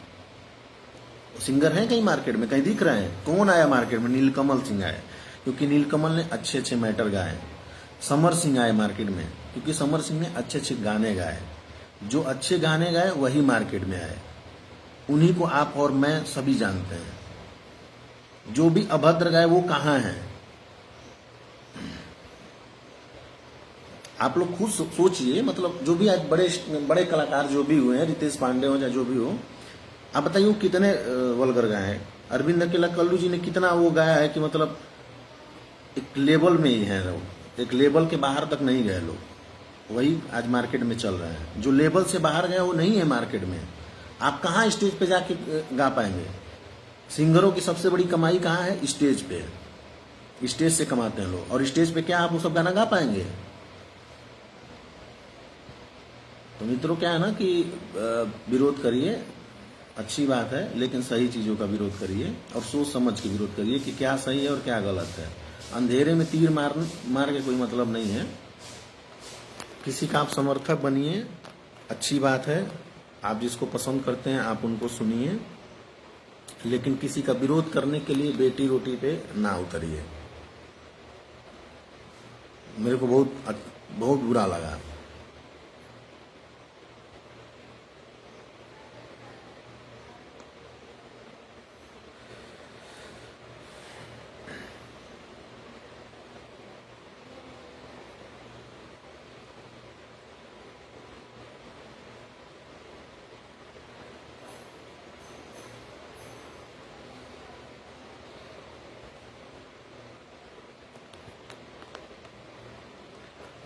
वो सिंगर है कहीं मार्केट में, कहीं दिख रहे हैं? कौन आया मार्केट में? नीलकमल सिंह आए, क्योंकि नीलकमल ने अच्छे अच्छे मैटर गाए। समर सिंह आए मार्केट में, क्योंकि समर सिंह ने अच्छे अच्छे गाने गाए। जो अच्छे गाने गाए वही मार्केट में आए, उन्हीं को आप और मैं सभी जानते हैं। जो भी अभद्र गाए वो कहाँ हैं? आप लोग खुद सोचिए, मतलब जो भी आज बड़े बड़े कलाकार जो भी हुए हैं, रितेश पांडे हो चाहे जो भी हो, आप बताइए वो कितने वल्गर गाए हैं। अरविंद अकेला कल्लू जी ने कितना वो गाया है कि मतलब एक लेवल में ही है, एक लेवल के बाहर तक नहीं गए लोग, वही आज मार्केट में चल रहे हैं। जो लेवल से बाहर गए वो नहीं है मार्केट में। आप कहाँ स्टेज पे जाके गा पाएंगे? सिंगरों की सबसे बड़ी कमाई कहाँ है? स्टेज पे। स्टेज से कमाते हैं लोग, और स्टेज पे क्या आप वो सब गाना गा पाएंगे? तो मित्रों, क्या है ना कि विरोध करिए, अच्छी बात है, लेकिन सही चीजों का विरोध करिए और सोच समझ के विरोध करिए कि क्या सही है और क्या गलत है। अंधेरे में तीर मार के कोई मतलब नहीं है। किसी का आप समर्थक बनिए, अच्छी बात है, आप जिसको पसंद करते हैं आप उनको सुनिए, लेकिन किसी का विरोध करने के लिए बेटी रोटी पे ना उतरिए। मेरे को बहुत बुरा लगा।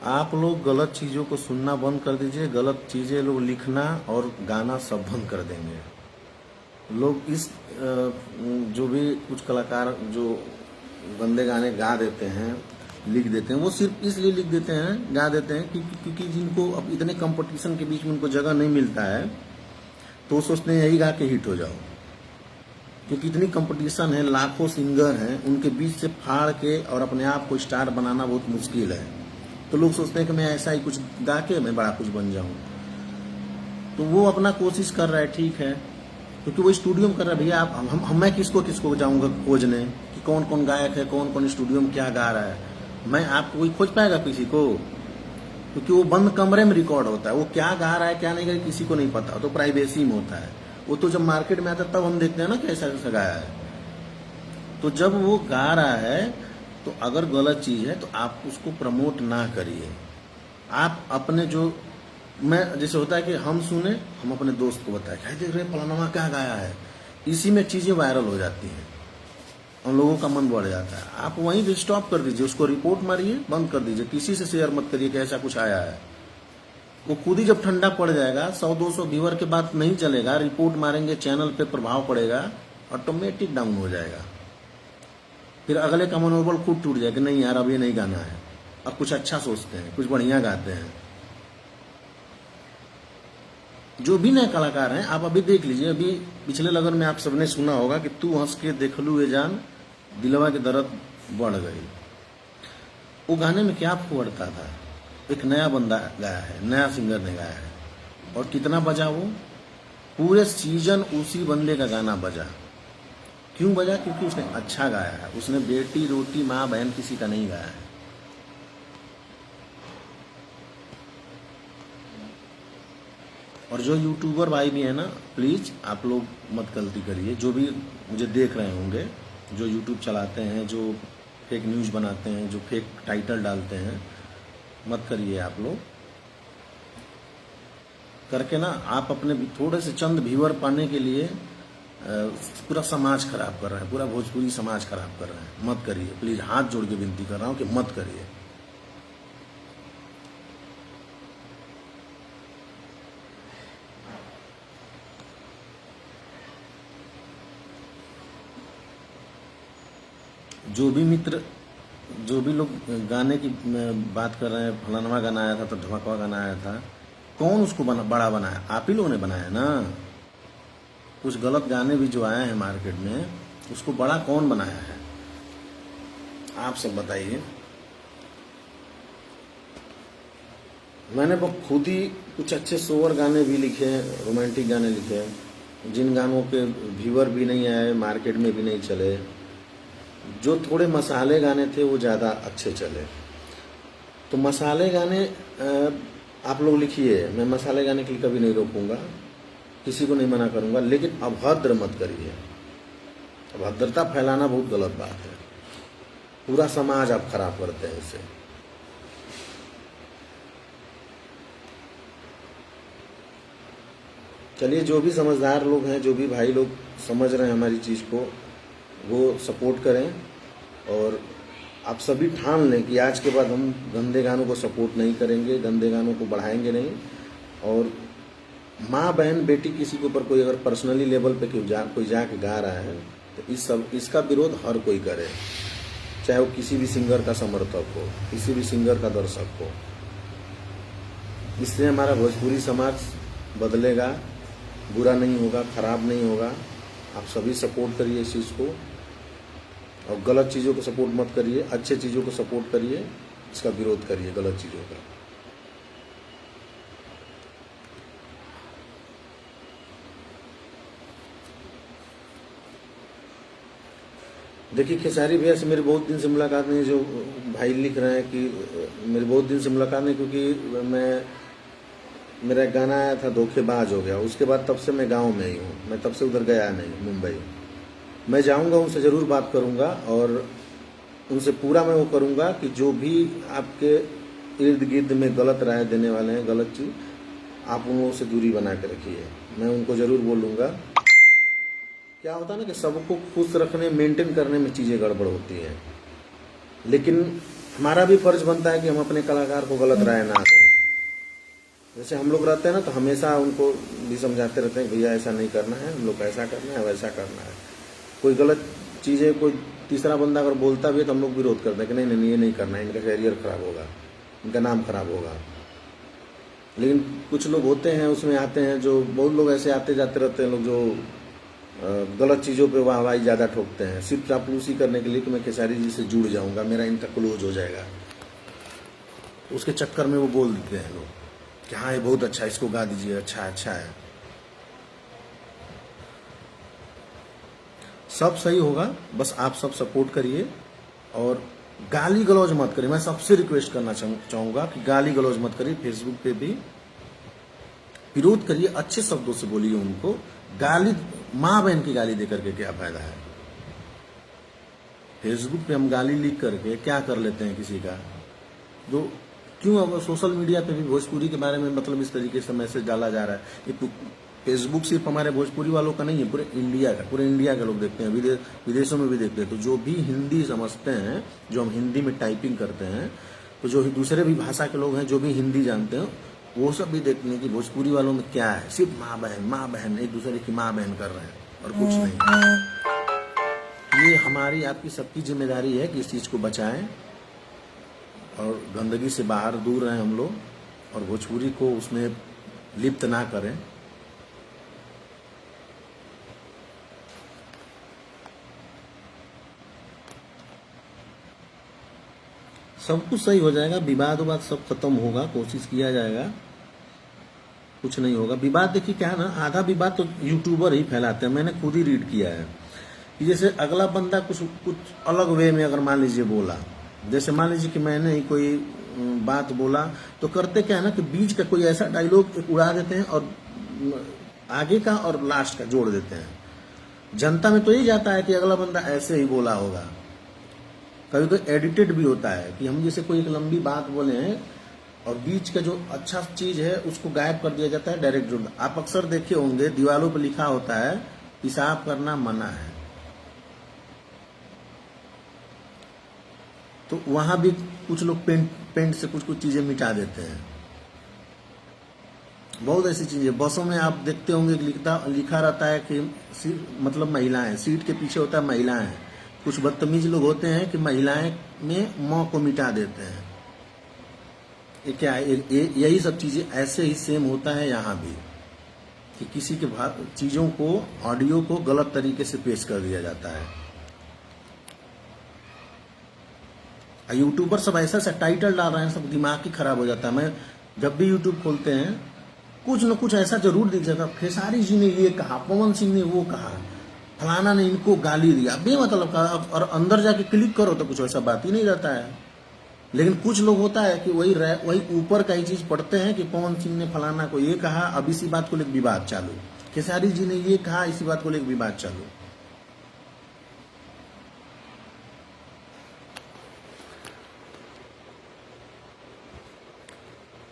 आप लोग गलत चीज़ों को सुनना बंद कर दीजिए, गलत चीज़ें लोग लिखना और गाना सब बंद कर देंगे। लोग इस जो भी कुछ कलाकार जो गंदे गाने गा देते हैं, लिख देते हैं, वो सिर्फ इसलिए लिख देते हैं, गा देते हैं क्योंकि जिनको अब इतने कंपटीशन के बीच में उनको जगह नहीं मिलता है, तो सोचते हैं यही गा के हिट हो जाओ। क्योंकि इतनी कंपटीशन है, लाखों सिंगर हैं, उनके बीच से फाड़ के और अपने आप को स्टार बनाना बहुत मुश्किल है। तो लोग सोचते हैं कि मैं ऐसा ही कुछ गा के मैं बड़ा कुछ बन जाऊं। तो वो अपना कोशिश कर रहा है, ठीक है, क्योंकि वो स्टूडियो में कर रहा है। भैया आप मैं किसको जाऊंगा खोजने कि कौन कौन गायक है, कौन कौन स्टूडियो में क्या गा रहा है। मैं आपको कोई खोज पाएगा किसी को? क्योंकि वो बंद कमरे में रिकॉर्ड होता है, वो क्या गा रहा है क्या नहीं गा किसी को नहीं पता, तो प्राइवेसी में होता है। वो तो जब मार्केट में आता है तब हम देखते हैं ना कैसा कैसा गाया है। तो जब वो गा रहा है तो अगर गलत चीज है तो आप उसको प्रमोट ना करिए। आप अपने जो मैं जैसे होता है कि हम सुने, हम अपने दोस्त को बताए क्या देख रहे फलाना क्या गाया है, इसी में चीजें वायरल हो जाती हैं, उन लोगों का मन बढ़ जाता है। आप वहीं भी स्टॉप कर दीजिए, उसको रिपोर्ट मारिए, बंद कर दीजिए, किसी से शेयर मत करिए कि ऐसा कुछ आया है। वो खुद ही जब ठंडा पड़ जाएगा, 100-200 व्यूअर के बाद नहीं चलेगा, रिपोर्ट मारेंगे, चैनल पे प्रभाव पड़ेगा, ऑटोमेटिक डाउन हो जाएगा। फिर अगले का मनोबल खुद टूट जाएगा, नहीं यार अब ये नहीं गाना है, अब कुछ अच्छा सोचते हैं, कुछ बढ़िया गाते हैं। जो भी नए कलाकार हैं आप अभी देख लीजिए, अभी पिछले लगन में आप सबने सुना होगा कि तू हंस के देख लू ये जान, दिलवा की दर्द बढ़ गई। वो गाने में क्या फुहड़ता था, एक नया बंदा गाया है, नया सिंगर ने गाया है, और कितना बजा वो, पूरे सीजन उसी बंदे का गाना बजा। क्यों बजा? क्योंकि उसने अच्छा गाया है, उसने बेटी रोटी माँ बहन किसी का नहीं गाया है। और जो यूट्यूबर भाई भी है ना, प्लीज आप लोग मत गलती करिए, जो भी मुझे देख रहे होंगे, जो यूट्यूब चलाते हैं, जो फेक न्यूज बनाते हैं, जो फेक टाइटल डालते हैं, मत करिए आप लोग। करके ना आप अपने थोड़े से चंद व्यूअर पाने के लिए पूरा समाज खराब कर रहे हैं, पूरा भोजपुरी समाज खराब कर रहे हैं। मत करिए प्लीज, हाथ जोड़ के विनती कर रहा हूं कि मत करिए। जो भी मित्र, जो भी लोग गाने की बात कर रहे हैं, फलानवा गाना आया था तो धमाका गाना आया था, कौन उसको बड़ा बनाया? आप ही लोगों ने बनाया ना। कुछ गलत गाने भी जो आए हैं मार्केट में, उसको बड़ा कौन बनाया है? आप सब बताइए। मैंने खुद ही कुछ अच्छे सोवर गाने भी लिखे हैं, रोमांटिक गाने लिखे हैं, जिन गानों के व्यूअर भी नहीं आए, मार्केट में भी नहीं चले। जो थोड़े मसाले गाने थे वो ज़्यादा अच्छे चले। तो मसाले गाने आप लोग लिखिए, मैं मसाले गाने के लिए कभी नहीं रोकूंगा, किसी को नहीं मना करूंगा, लेकिन अभद्र मत करिए। अभद्रता फैलाना बहुत गलत बात है, पूरा समाज आप खराब करते हैं इससे। चलिए, जो भी समझदार लोग हैं, जो भी भाई लोग समझ रहे हैं हमारी चीज़ को, वो सपोर्ट करें। और आप सभी ठान लें कि आज के बाद हम गंदे गानों को सपोर्ट नहीं करेंगे, गंदे गानों को बढ़ाएंगे नहीं। और माँ बहन बेटी किसी के ऊपर कोई अगर पर्सनली लेवल पे कोई जाके गा रहा है तो इसका विरोध हर कोई करे, चाहे वो किसी भी सिंगर का समर्थक हो, किसी भी सिंगर का दर्शक हो। इससे हमारा भोजपुरी समाज बदलेगा, बुरा नहीं होगा, खराब नहीं होगा। आप सभी सपोर्ट करिए इस चीज़ को, और गलत चीज़ों को सपोर्ट मत करिए, अच्छे चीज़ों को सपोर्ट करिए, इसका विरोध करिए गलत चीज़ों का। देखिए खेसारी भैया से मेरी बहुत दिन से मुलाकात नहीं है। जो भाई लिख रहे हैं कि मेरी बहुत दिन से मुलाकात नहीं, क्योंकि मेरा एक गाना आया था धोखेबाज हो गया, उसके बाद तब से मैं गांव में ही हूँ, मैं तब से उधर गया नहीं मुंबई। मैं जाऊँगा, उनसे ज़रूर बात करूँगा और उनसे पूरा मैं वो करूँगा कि जो भी आपके इर्द गिर्द में गलत राय देने वाले हैं, गलत चीज़, आप उन लोगों से दूरी बना के रखिए। मैं उनको ज़रूर बोलूँगा। क्या होता है ना कि सबको खुश रखने, मेंटेन करने में चीज़ें गड़बड़ होती हैं, लेकिन हमारा भी फर्ज बनता है कि हम अपने कलाकार को गलत राय ना दें। जैसे हम लोग रहते हैं ना, तो हमेशा उनको भी समझाते रहते हैं भैया ऐसा नहीं करना है, हम लोग को ऐसा करना है, वैसा करना है। कोई गलत चीज़ें कोई तीसरा बंदा अगर बोलता भी है तो हम लोग विरोध करते हैं कि नहीं नहीं ये नहीं करना है, इनका कैरियर खराब होगा, इनका नाम खराब होगा। लेकिन कुछ लोग होते हैं उसमें आते हैं, जो बहुत लोग ऐसे आते जाते रहते हैं लोग, जो गलत चीज़ों पे वाहवाही ज़्यादा ठोकते हैं, सिर्फ चापलूसी करने के लिए कि मैं खेसारी जी से जुड़ जाऊंगा, मेरा इनका क्लोज हो जाएगा। उसके चक्कर में वो बोल देते हैं लोग कि हाँ ये बहुत अच्छा है, इसको गा दीजिए, अच्छा है। सब सही होगा, बस आप सब सपोर्ट करिए और गाली गलौज मत करिए। मैं सबसे रिक्वेस्ट करना चाहूँगा कि गाली गलौज मत करिए। फेसबुक पे भी विरोध करिए, अच्छे शब्दों से बोलिए उनको। गाली, माँ बहन की गाली दे करके क्या फायदा है? फेसबुक पे हम गाली लिख करके क्या कर लेते हैं किसी का? जो क्यों अब सोशल मीडिया पे भी भोजपुरी के बारे में मतलब इस तरीके से मैसेज डाला जा रहा है। ये फेसबुक सिर्फ हमारे भोजपुरी वालों का नहीं है, पूरे इंडिया के लोग देखते हैं, विदेशों में भी देखते हैं। तो जो भी हिंदी समझते हैं, जो हम हिंदी में टाइपिंग करते हैं, तो जो दूसरे भी भाषा के लोग हैं जो भी हिंदी जानते हैं, वो सब भी देखते हैं कि भोजपुरी वालों में क्या है। सिर्फ माँ बहन एक दूसरे की माँ बहन कर रहे हैं और कुछ नहीं। ये हमारी आपकी सबकी जिम्मेदारी है कि इस चीज़ को बचाएं और गंदगी से बाहर दूर रहें हम लोग, और भोजपुरी को उसमें लिप्त ना करें। सब कुछ सही हो जाएगा, विवाद सब खत्म होगा, कोशिश किया जाएगा, कुछ नहीं होगा। विवाद देखिए क्या है ना, आधा विवाद तो यूट्यूबर ही फैलाते हैं। मैंने खुद ही रीड किया है कि जैसे अगला बंदा कुछ अलग वे में अगर मान लीजिए बोला, जैसे मान लीजिए कि मैंने ही कोई बात बोला, तो करते क्या है ना कि बीच का कोई ऐसा डायलॉग उड़ा देते हैं और आगे का और लास्ट का जोड़ देते हैं। जनता में तो यही जाता है कि अगला बंदा ऐसे ही बोला होगा। कभी कोई एडिटेड भी होता है कि हम जैसे कोई एक लंबी बात बोले हैं और बीच का जो अच्छा चीज है उसको गायब कर दिया जाता है, डायरेक्ट जोड़। आप अक्सर देखे होंगे दीवारों पर लिखा होता है पेशाब करना मना है, तो वहां भी कुछ लोग पेंट से कुछ चीजें मिटा देते हैं। बहुत ऐसी चीजें बसों में आप देखते होंगे लिखा रहता है कि मतलब महिलाएं, सीट के पीछे होता है महिलाएं। कुछ बदतमीज लोग होते हैं कि महिलाएं में मौ को मिटा देते हैं। ये क्या है? यही सब चीजें ऐसे ही सेम होता है यहाँ भी, कि किसी के चीजों को, ऑडियो को गलत तरीके से पेश कर दिया जाता है। यूट्यूबर सब ऐसा टाइटल डाल रहे हैं, सब दिमाग ही खराब हो जाता है। मैं जब भी यूट्यूब खोलते हैं कुछ न कुछ ऐसा जरूर दिख जाता है, खेसारी जी ने ये कहा, पवन सिंह ने वो कहा, फलाना ने इनको गाली दिया, बेमतलब का। और अंदर जाके क्लिक करो तो कुछ ऐसा बात ही नहीं रहता है। लेकिन कुछ लोग होता है कि वही ऊपर का ही चीज पढ़ते हैं कि पवन सिंह ने फलाना को ये कहा, अब इसी बात को लेकर विवाद चालू, खेसारी जी ने ये कहा, इसी बात को लेकर विवाद चालू।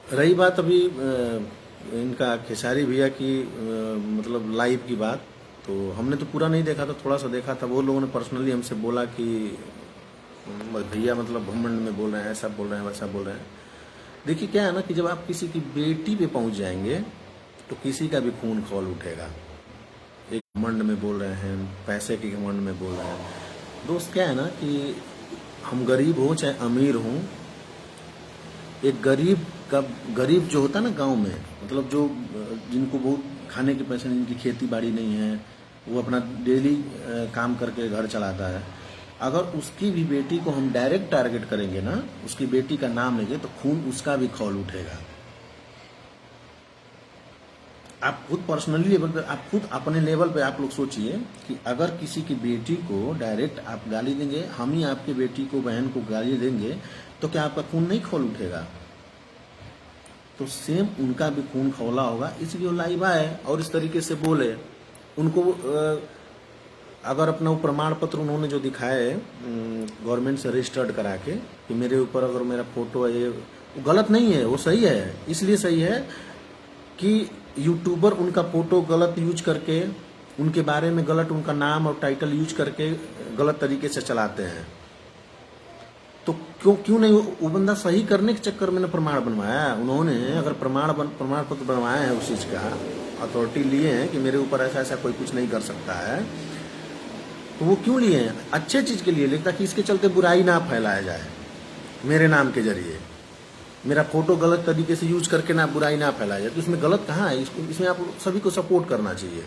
रही बात अभी इनका खेसारी भैया की मतलब लाइव की बात, तो हमने तो पूरा नहीं देखा था, थोड़ा सा देखा था। वो लोगों ने पर्सनली हमसे बोला कि भैया मतलब घमंड में बोल रहे हैं, ऐसा बोल रहे हैं, वैसा बोल रहे हैं। देखिए क्या है ना कि जब आप किसी की बेटी पे पहुंच जाएंगे तो किसी का भी खून खौल उठेगा। एक घमंड में बोल रहे हैं, पैसे के घमंड में बोल रहे हैं। दोस्त क्या है ना कि हम गरीब हो चाहे अमीर हों, एक गरीब जो होता है ना गांव में, मतलब जो जिनको बहुत खाने के पैसे, जिनकी खेती बाड़ी नहीं है, वो अपना डेली काम करके घर चलाता है, अगर उसकी भी बेटी को हम डायरेक्ट टारगेट करेंगे ना, उसकी बेटी का नाम लेंगे, तो खून उसका भी खौल उठेगा। आप खुद पर्सनली लेवल पे, आप खुद अपने लेवल पे आप लोग सोचिए कि अगर किसी की बेटी को डायरेक्ट आप गाली देंगे, हम ही आपके बेटी को, बहन को गाली देंगे, तो क्या आपका खून नहीं खोल उठेगा? तो सेम उनका भी खून खौला होगा, इसलिए वो लाइव आए और इस तरीके से बोले। उनको अगर अपना वो प्रमाण पत्र उन्होंने जो दिखाए गवर्नमेंट से रजिस्टर्ड करा के कि मेरे ऊपर अगर मेरा फोटो है, ये वो गलत नहीं है, वो सही है। इसलिए सही है कि यूट्यूबर उनका फोटो गलत यूज करके, उनके बारे में गलत उनका नाम और टाइटल यूज करके गलत तरीके से चलाते हैं। तो क्यों नहीं वो बंदा सही करने के चक्कर में प्रमाण बनवाया। उन्होंने अगर प्रमाण पत्र बनवाया है उस चीज का, अथॉरिटी लिए हैं कि मेरे ऊपर ऐसा ऐसा कोई कुछ नहीं कर सकता है, तो वो क्यों लिए हैं? अच्छे चीज के लिए लिए, ताकि इसके चलते बुराई ना फैलाया जाए मेरे नाम के जरिए। मेरा फोटो गलत तरीके से यूज करके ना बुराई ना फैलाया जाए। तो इसमें गलत कहाँ है? इसमें आप सभी को सपोर्ट करना चाहिए।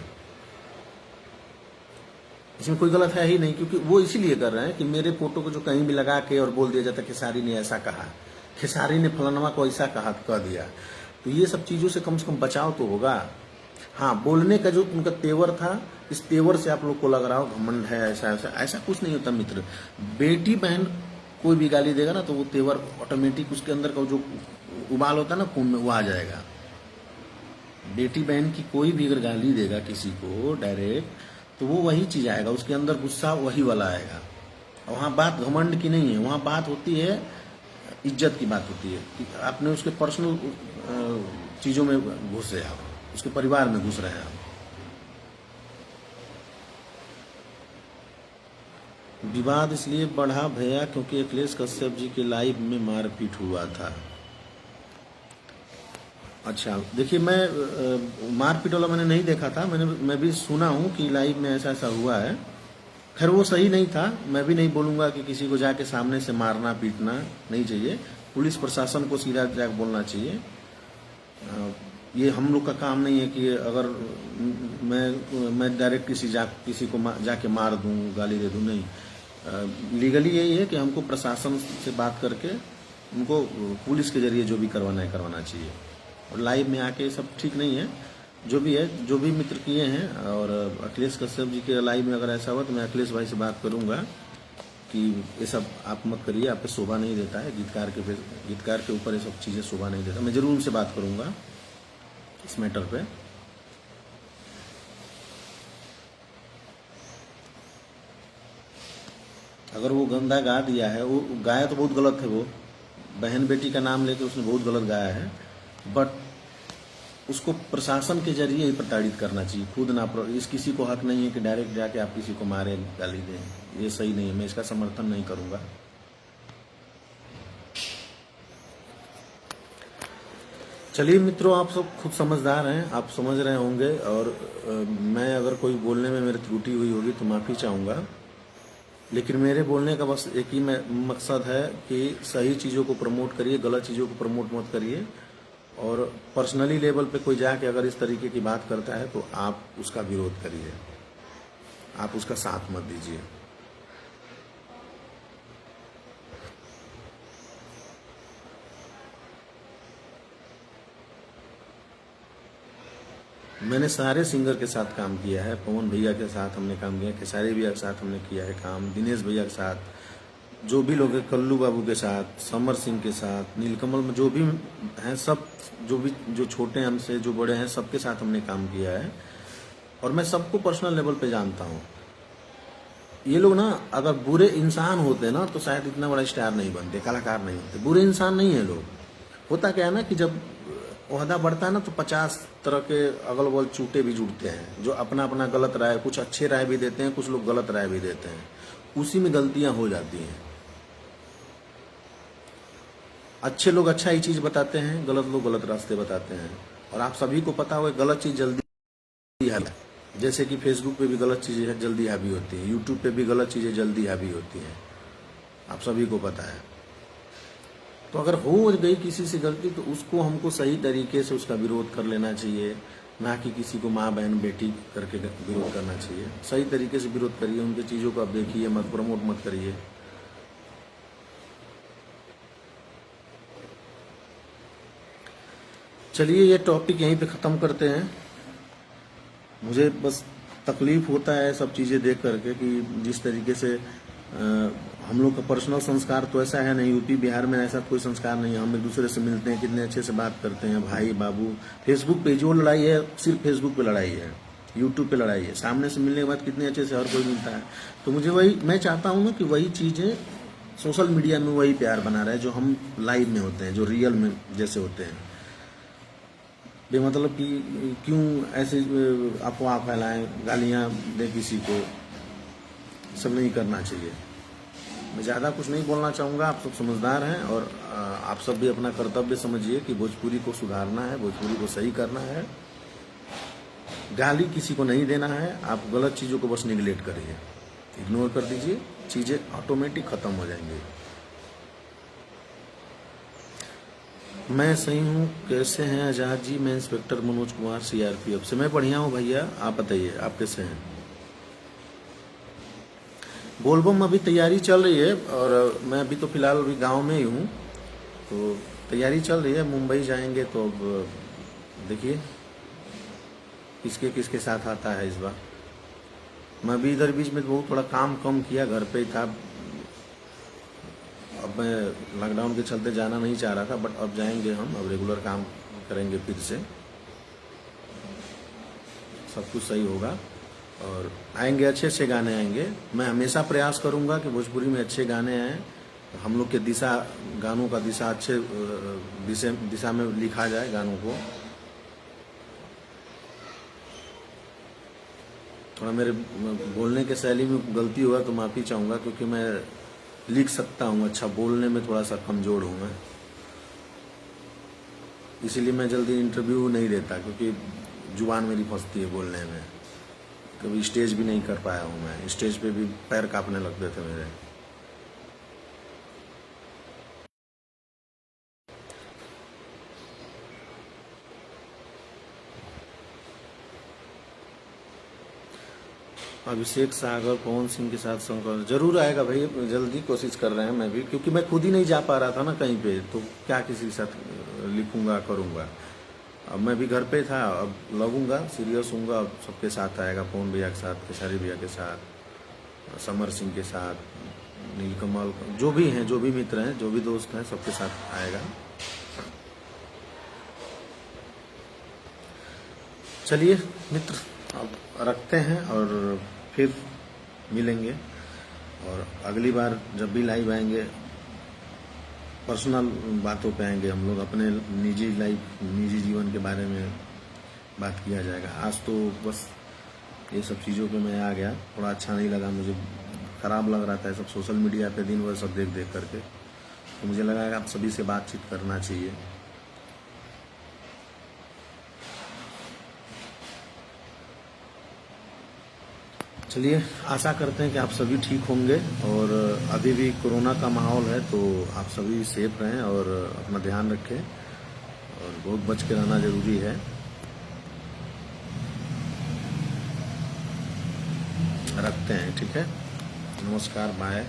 इसमें कोई गलत है ही नहीं, क्योंकि वो इसीलिए कर रहे हैं कि मेरे फोटो को जो कहीं भी लगा के और बोल दिया जाता है खेसारी ने ऐसा कहा, खेसारी ने फलानवा को ऐसा कह दिया, तो ये सब चीजों से कम बचाव तो होगा। हाँ, बोलने का जो उनका तेवर था, इस तेवर से आप लोग को लग रहा हो घमंड है, ऐसा ऐसा ऐसा कुछ नहीं होता मित्र। बेटी बहन कोई भी गाली देगा ना, तो वो तेवर ऑटोमेटिक उसके अंदर का जो उबाल होता है ना खून में, वो आ जाएगा। बेटी बहन की कोई भी अगर गाली देगा किसी को डायरेक्ट, तो वो वही चीज आएगा, उसके अंदर गुस्सा वही वाला आएगा। और वहाँ बात घमंड की नहीं है, वहाँ बात होती है इज्जत की बात होती है कि आपने उसके पर्सनल चीजों में घुस रहे, आप उसके परिवार में घुस रहे हैं आप। विवाद इसलिए बढ़ा भैया क्योंकि अखिलेश कश्यप जी के लाइव में मारपीट हुआ था। अच्छा, देखिए मैं मारपीट वाला मैंने नहीं देखा था, मैं भी सुना हूँ कि लाइव में ऐसा ऐसा हुआ है। खैर वो सही नहीं था, मैं भी नहीं बोलूँगा कि किसी को जाके सामने से मारना पीटना नहीं चाहिए। पुलिस प्रशासन को सीधा जाकर बोलना चाहिए। ये हम लोग का काम नहीं है कि अगर मैं डायरेक्ट किसी को जाके मार दूं, गाली दे दूं, नहीं। लीगली यही है कि हमको प्रशासन से बात करके उनको पुलिस के जरिए जो भी करवाना है करवाना चाहिए। और लाइव में आके सब ठीक नहीं है। जो भी है, जो भी मित्र किए हैं, और अखिलेश कश्यप जी के लाइव में अगर ऐसा हुआ तो मैं अखिलेश भाई से बात करूंगा कि ये सब आप मत करिए, आप पे शोभा नहीं देता है। गीतकार के ऊपर ये सब चीज़ें शोभा नहीं देता। मैं जरूर उनसे बात करूंगा इस मैटर पे। अगर वो गंदा गा दिया है, वो गाया तो बहुत गलत है, वो बहन बेटी का नाम लेके उसने बहुत गलत गाया है, बट उसको प्रशासन के जरिए ही प्रताड़ित करना चाहिए, खुद ना। इस किसी को हक नहीं है कि डायरेक्ट जाके आप किसी को मारे, गाली दें। ये सही नहीं है, मैं इसका समर्थन नहीं करूंगा। चलिए मित्रों, आप सब खुद समझदार हैं, आप समझ रहे होंगे। और मैं अगर कोई बोलने में मेरी त्रुटि हुई होगी तो माफ़ी चाहूँगा। लेकिन मेरे बोलने का बस एक ही मकसद है कि सही चीज़ों को प्रमोट करिए, गलत चीज़ों को प्रमोट मत करिए। और पर्सनली लेवल पे कोई जाके अगर इस तरीके की बात करता है तो आप उसका विरोध करिए, आप उसका साथ मत दीजिए। मैंने सारे सिंगर के साथ काम किया है, पवन भैया के साथ हमने काम किया, खेसारी भैया के साथ हमने किया है काम, दिनेश भैया के साथ, जो भी लोग हैं, कल्लू बाबू के साथ, समर सिंह के साथ, नीलकमल में जो भी हैं, सब जो छोटे हैं हमसे, जो बड़े हैं, सबके साथ हमने काम किया है। और मैं सबको पर्सनल लेवल पे जानता हूँ। ये लोग ना अगर बुरे इंसान होते ना तो शायद इतना बड़ा स्टार नहीं बनते, कलाकार नहीं होते। बुरे इंसान नहीं है लोग। होता क्या है ना कि जब ओहदा बढ़ता है ना तो 50 तरह के अगल बगल चूटे भी जुड़ते हैं, जो अपना अपना गलत राय, कुछ अच्छे राय भी देते हैं, कुछ लोग गलत राय भी देते हैं। उसी में गलतियां हो जाती हैं। अच्छे लोग अच्छा ही चीज बताते हैं, गलत लोग गलत रास्ते बताते हैं। और आप सभी को पता होगा गलत चीज जल्दी है, जैसे कि फेसबुक पे भी गलत चीजें जल्दी हावी होती है, यूट्यूब पे भी गलत चीजें जल्दी हावी होती हैं, आप सभी को पता है। तो अगर हो गई किसी से गलती तो उसको हमको सही तरीके से उसका विरोध कर लेना चाहिए, ना कि किसी को माँ बहन बेटी करके विरोध करना चाहिए। सही तरीके से विरोध करिए, उनके चीज़ों को आप देखिए, मत प्रमोट मत करिए। चलिए ये टॉपिक यहीं पे ख़त्म करते हैं। मुझे बस तकलीफ होता है सब चीज़ें देख करके कि जिस तरीके से हम लोग का पर्सनल संस्कार तो ऐसा है नहीं, यूपी बिहार में ऐसा कोई संस्कार नहीं है। हम एक दूसरे से मिलते हैं, कितने अच्छे से बात करते हैं, भाई बाबू। फेसबुक पे जो लड़ाई है सिर्फ फेसबुक पे लड़ाई है, यूट्यूब पे लड़ाई है। सामने से मिलने के बाद कितने अच्छे से हर कोई मिलता है। तो मुझे वही, मैं चाहता हूँ ना कि वही चीज़ें सोशल मीडिया में वही प्यार बना रहे जो हम लाइव में होते हैं, जो रियल में जैसे होते हैं। बेमतलब कि क्यों ऐसे अफवाह फैलाएं, गालियां दें किसी को, सब नहीं करना चाहिए। मैं ज़्यादा कुछ नहीं बोलना चाहूँगा, आप सब समझदार हैं और आप सब भी अपना कर्तव्य समझिए कि भोजपुरी को सुधारना है, भोजपुरी को सही करना है। गाली किसी को नहीं देना है, आप गलत चीज़ों को बस निगलेक्ट करिए, इग्नोर कर दीजिए, चीज़ें ऑटोमेटिक ख़त्म हो जाएंगी। मैं सही हूँ, कैसे हैं आजाद जी? मैं इंस्पेक्टर मनोज कुमार सीआरपीएफ से। मैं बढ़िया हूँ भैया, आप बताइए आप कैसे हैं? बोलबम अभी तैयारी चल रही है और मैं अभी तो फिलहाल अभी गांव में ही हूँ, तो तैयारी चल रही है। मुंबई जाएंगे तो अब देखिए किसके किसके साथ आता है इस बार। मैं भी इधर बीच में बहुत थोड़ा काम कम किया, घर पे ही था। अब मैं लॉकडाउन के चलते जाना नहीं चाह रहा था, बट अब जाएंगे हम, अब रेगुलर काम करेंगे फिर से, सब कुछ सही होगा और आएंगे, अच्छे अच्छे गाने आएंगे। मैं हमेशा प्रयास करूंगा कि भोजपुरी में अच्छे गाने आएँ, हम लोग के गानों का दिशा अच्छे दिशा में लिखा जाए गानों को। थोड़ा मेरे बोलने के शैली में गलती हुआ तो माफ़ी चाहूँगा, क्योंकि मैं लिख सकता हूँ, अच्छा बोलने में थोड़ा सा कमज़ोर हूँ मैं, इसीलिए मैं जल्दी इंटरव्यू नहीं देता, क्योंकि जुबान मेरी फंसती है बोलने में। कभी स्टेज भी नहीं कर पाया हूँ मैं, स्टेज पे भी पैर कांपने लगते थे मेरे। अभिषेक सागर पवन सिंह के साथ संपर्क जरूर आएगा भाई, जल्दी कोशिश कर रहे हैं मैं भी, क्योंकि मैं खुद ही नहीं जा पा रहा था ना कहीं पे, तो क्या किसी के साथ लिखूंगा करूंगा। अब मैं भी घर पे था, अब लगूंगा, सीरियस हूँगा, अब सबके साथ आएगा। पवन भैया के साथ, केसारी भैया के साथ, समर सिंह के साथ, नीलकमल, जो भी हैं, जो भी मित्र हैं, जो भी दोस्त हैं, सबके साथ आएगा। चलिए मित्र, अब रखते हैं और फिर मिलेंगे। और अगली बार जब भी लाइव आएंगे, पर्सनल बातों पे आएंगे हम लोग, अपने निजी लाइफ, निजी जीवन के बारे में बात किया जाएगा। आज तो बस ये सब चीज़ों पे मैं आ गया, थोड़ा अच्छा नहीं लगा मुझे, ख़राब लग रहा था सब सोशल मीडिया पे दिन भर सब देख देख करके, तो मुझे लगा कि आप सभी से बातचीत करना चाहिए। चलिए, आशा करते हैं कि आप सभी ठीक होंगे, और अभी भी कोरोना का माहौल है, तो आप सभी सेफ रहें और अपना ध्यान रखें, और बहुत बच के रहना जरूरी है। रखते हैं, ठीक है, नमस्कार, बाय।